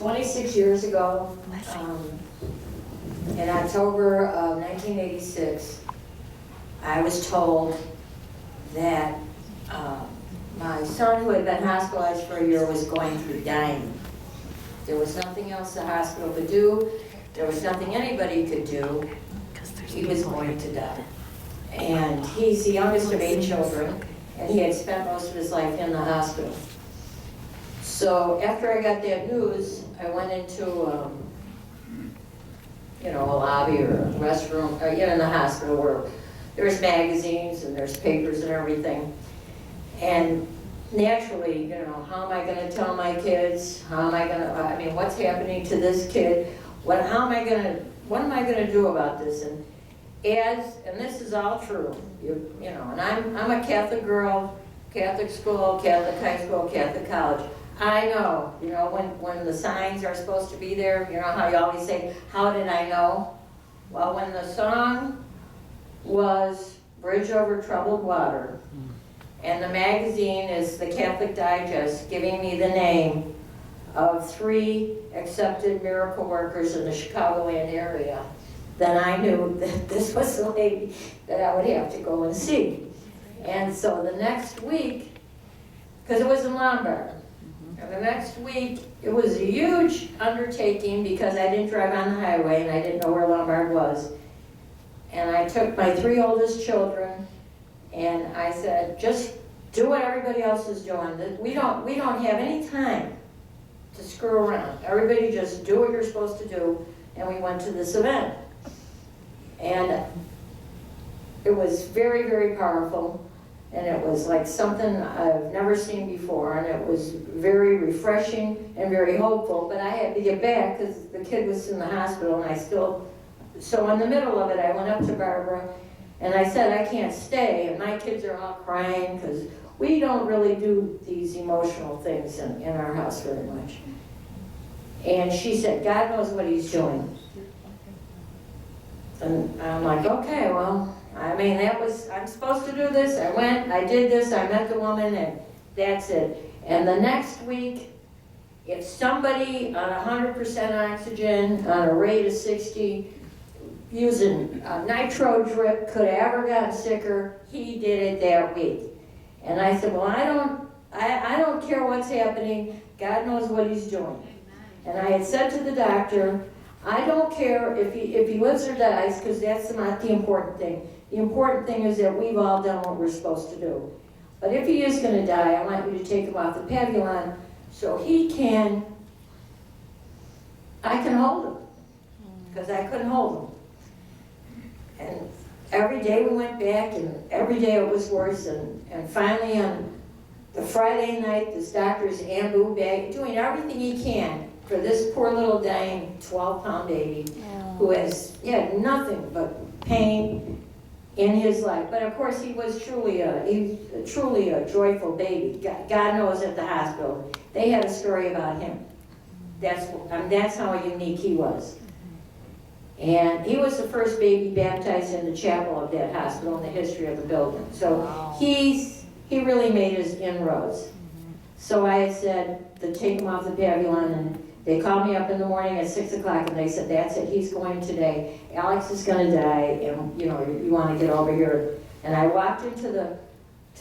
26 years ago, in October of 1986, I was told that my son, who had been hospitalized for a year, was going to be dying. There was nothing else the hospital could do. There was nothing anybody could do. He was going to die. And he's the youngest of 8 children, and he had spent most of his life in the hospital. So after I got that news, I went into, a lobby or a restroom, in the hospital where there's magazines and there's papers and everything. And naturally, how am I going to tell my kids? What's happening to this kid? What am I going to do about this? And this is all true, and I'm a Catholic girl, Catholic school, Catholic high school, Catholic college. I know, when the signs are supposed to be there, how you always say, how did I know? Well, when the song was Bridge Over Troubled Water, and the magazine is the Catholic Digest, giving me the name of 3 accepted miracle workers in the Chicagoland area, then I knew that this was the lady that I would have to go and see. And so the next week, because it was in Lombard, and the next week it was a huge undertaking because I didn't drive on the highway and I didn't know where Lombard was. And I took my 3 oldest children and I said, just do what everybody else is doing. We don't have any time to screw around. Everybody just do what you're supposed to do. And we went to this event. And it was very, very powerful. And it was like something I've never seen before. And it was very refreshing and very hopeful. But I had to get back because the kid was in the hospital and so in the middle of it, I went up to Barbara and I said, I can't stay. And my kids are all crying because we don't really do these emotional things in our house very much. And she said, God knows what he's doing. And I'm like, okay, well, I'm supposed to do this. I went, I did this, I met the woman, and that's it. And the next week, if somebody on 100% oxygen, on a rate of 60, using a nitro drip could have ever gotten sicker, he did it that week. And I said, well, I don't care what's happening. God knows what he's doing. And I had said to the doctor, I don't care if he lives or dies, because that's not the important thing. The important thing is that we've all done what we're supposed to do. But if he is going to die, I want you to take him off the pavilion so I can hold him, because I couldn't hold him. And every day we went back, and every day it was worse, and finally on the Friday night, this doctor is ambu bag, doing everything he can for this poor little dying 12-pound baby who had nothing but pain in his life. But of course, he was truly a joyful baby. God knows at the hospital, they had a story about him. That's how unique he was. And he was the first baby baptized in the chapel of that hospital in the history of the building. So he really made his inroads. So I had said to take him off the pavilion, and they called me up in the morning at 6 o'clock and they said, that's it, he's going today. Alex is going to die, and you want to get over here. And I walked into the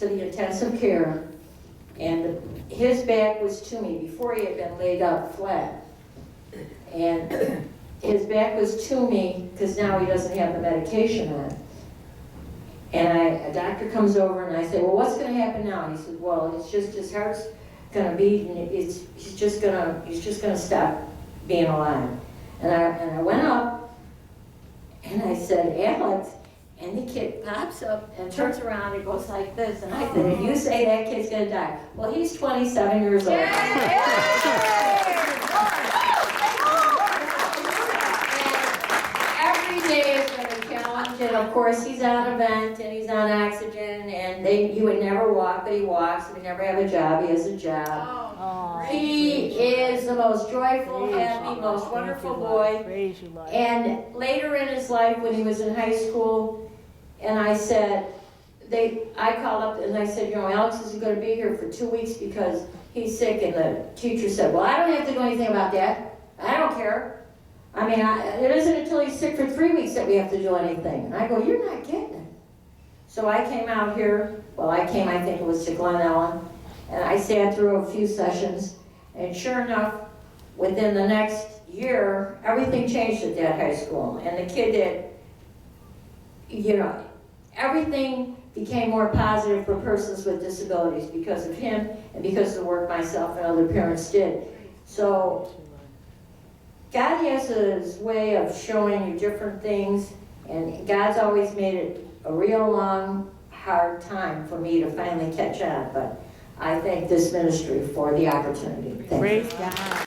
intensive care, and his back was to me before he had been laid up flat. And his back was to me because now he doesn't have the medication on. And a doctor comes over and I say, well, what's going to happen now? And he said, well, it's just his heart's going to beat, and he's just going to stop being alive. And I went up and I said, Alex, and the kid pops up and turns around and goes like this. And I said, and you say that kid's going to die. Well, he's 27 years old. And of course, he's on a vent and he's on oxygen, and he would never walk, but he walks, and he never have a job. He has a job. Oh, he is the most joyful, happy, most wonderful boy. And later in his life, when he was in high school, and I said, I called up and I said, Alex is going to be here for 2 weeks because he's sick. And the teacher said, well, I don't have to do anything about that. I don't care. I mean, it isn't until he's sick for 3 weeks that we have to do anything. And I go, you're not getting it. So I came out here, I think it was to Glen Ellen, and I sat through a few sessions, and sure enough, within the next year, everything changed at that high school. And the kid that, everything became more positive for persons with disabilities because of him and because of the work myself and other parents did. So God has his way of showing you different things, and God's always made it a real long, hard time for me to finally catch on. But I thank this ministry for the opportunity. Thank you. Praise God.